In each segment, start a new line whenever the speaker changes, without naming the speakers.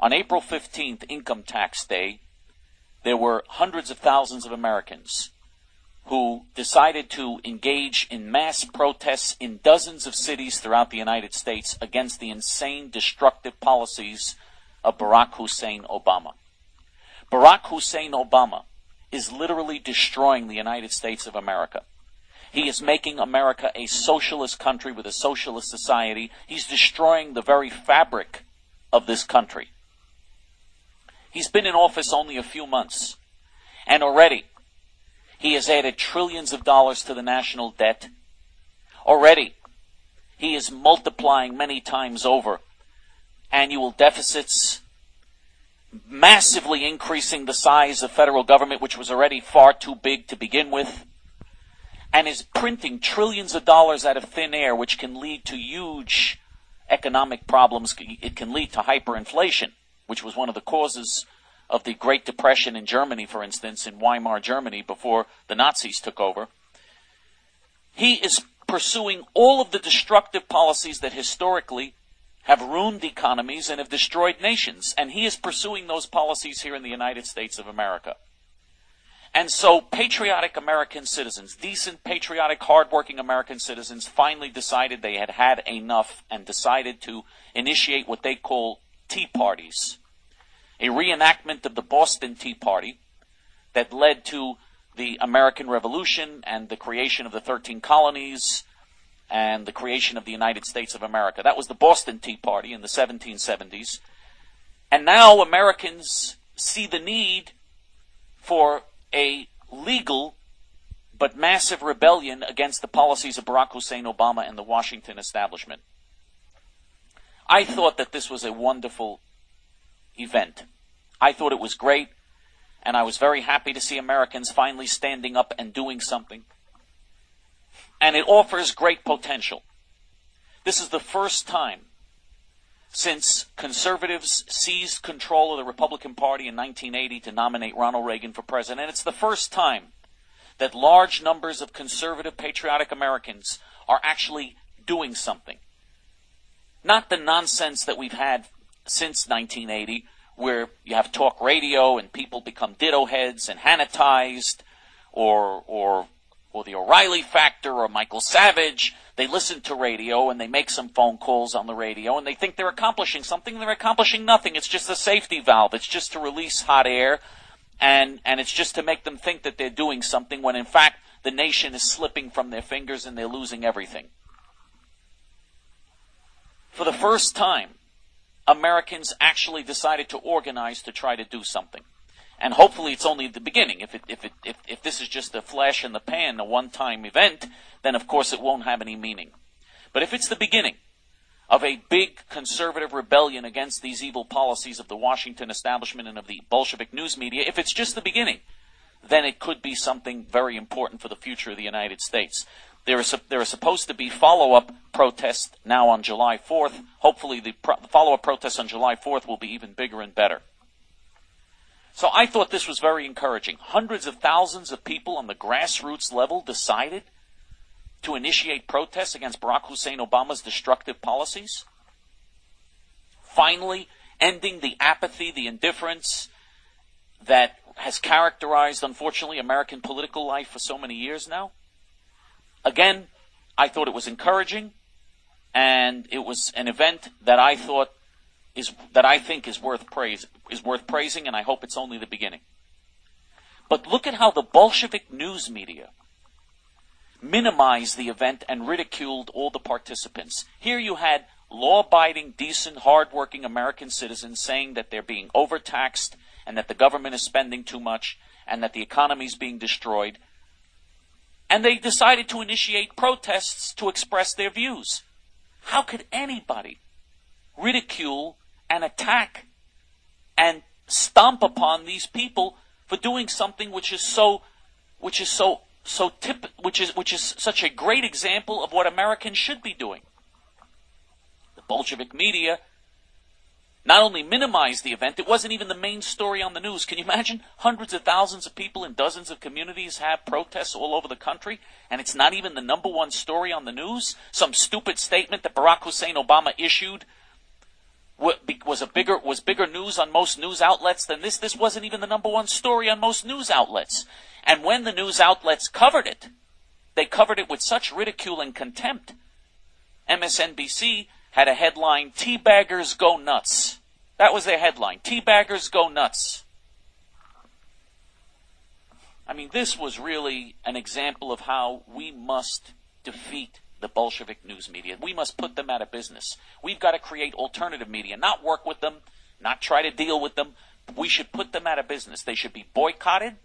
On April 15th, Income Tax Day, there were hundreds of thousands of Americans who decided to engage in mass protests in dozens of cities throughout the United States against the insane, destructive policies of Barack Hussein Obama. Barack Hussein Obama is literally destroying the United States of America. He is making America a socialist country with a socialist society. He's destroying the very fabric of this country. He's been in office only a few months, and already he has added trillions of dollars to the national debt. Already he is multiplying many times over annual deficits, massively increasing the size of federal government, which was already far too big to begin with, and is printing trillions of dollars out of thin air, which can lead to huge economic problems. It can lead to hyperinflation, which was one of the causes of the Great Depression in Germany, for instance, in Weimar Germany before the Nazis took over. He is pursuing all of the destructive policies that historically have ruined economies and have destroyed nations, and he is pursuing those policies here in the United States of America. And so patriotic American citizens, decent, patriotic, hardworking American citizens finally decided they had had enough and decided to initiate what they call tea parties. A reenactment of the Boston Tea Party that led to the American Revolution and the creation of the 13 colonies and the creation of the United States of America. That was the Boston Tea Party in the 1770s. And now Americans see the need for a legal but massive rebellion against the policies of Barack Hussein Obama and the Washington establishment. I thought that this was a wonderful event. I thought it was great, and I was very happy to see Americans finally standing up and doing something. And it offers great potential. This is the first time since conservatives seized control of the Republican Party in 1980 to nominate Ronald Reagan for president. And it's the first time that large numbers of conservative, patriotic Americans are actually doing something. Not the nonsense that we've had since 1980, where you have talk radio and people become ditto heads and Hannitized, or the O'Reilly Factor or Michael Savage. They listen to radio and they make some phone calls on the radio and they think they're accomplishing something. They're accomplishing nothing. It's just a safety valve. It's just to release hot air, and it's just to make them think that they're doing something when in fact the nation is slipping from their fingers and they're losing everything. For the first time, Americans actually decided to organize to try to do something. And hopefully it's only the beginning. If this is just a flash in the pan, a one-time event, then of course it won't have any meaning. But if it's the beginning of a big conservative rebellion against these evil policies of the Washington establishment and of the Bolshevik news media, if it's just the beginning, then it could be something very important for the future of the United States. There are supposed to be follow-up protests now on July 4th. Hopefully the follow-up protests on July 4th will be even bigger and better. So I thought this was very encouraging. Hundreds of thousands of people on the grassroots level decided to initiate protests against Barack Hussein Obama's destructive policies. Finally, ending the apathy, the indifference that has characterized, unfortunately, American political life for so many years now. Again, I thought it was encouraging, and it was an event that I think is worth praising, and I hope it's only the beginning. But look at how the Bolshevik news media minimized the event and ridiculed all the participants. Here you had law-abiding, decent, hard-working American citizens saying that they're being overtaxed and that the government is spending too much and that the economy is being destroyed. And they decided to initiate protests to express their views. How could anybody ridicule and attack and stomp upon these people for doing something which is such a great example of what Americans should be doing? The Bolshevik media not only minimized the event, it wasn't even the main story on the news. Can you imagine? Hundreds of thousands of people in dozens of communities have protests all over the country, and it's not even the number one story on the news? Some stupid statement that Barack Hussein Obama issued was bigger news on most news outlets than this. This wasn't even the number one story on most news outlets. And when the news outlets covered it, they covered it with such ridicule and contempt. MSNBC had a headline, "Teabaggers go nuts." That was their headline, "Teabaggers go nuts." I mean, this was really an example of how we must defeat the Bolshevik news media. We must put them out of business. We've got to create alternative media, not work with them, not try to deal with them. We should put them out of business. They should be boycotted,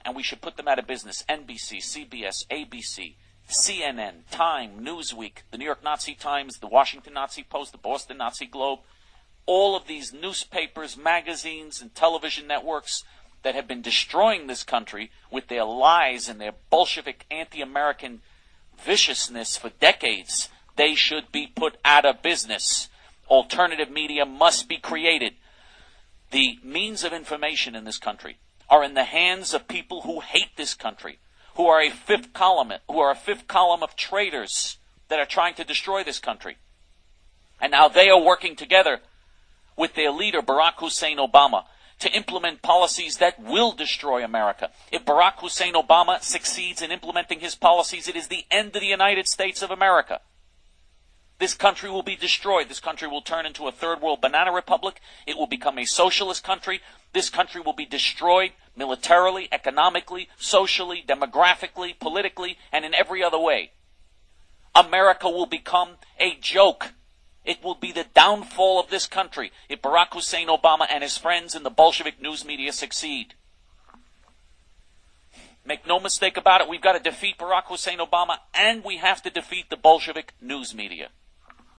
and we should put them out of business. NBC, CBS, ABC, CNN, Time, Newsweek, the New York Nazi Times, the Washington Nazi Post, the Boston Nazi Globe, all of these newspapers, magazines, and television networks that have been destroying this country with their lies and their Bolshevik anti-American viciousness for decades, they should be put out of business. Alternative media must be created. The means of information in this country are in the hands of people who hate this country, who are a fifth column of traitors that are trying to destroy this country. And now they are working together with their leader, Barack Hussein Obama, to implement policies that will destroy America. If Barack Hussein Obama succeeds in implementing his policies, it is the end of the United States of America. This country will be destroyed. This country will turn into a third world banana republic. It will become a socialist country. This country will be destroyed militarily, economically, socially, demographically, politically, and in every other way. America will become a joke. It will be the downfall of this country if Barack Hussein Obama and his friends in the Bolshevik news media succeed. Make no mistake about it, we've got to defeat Barack Hussein Obama, and we have to defeat the Bolshevik news media.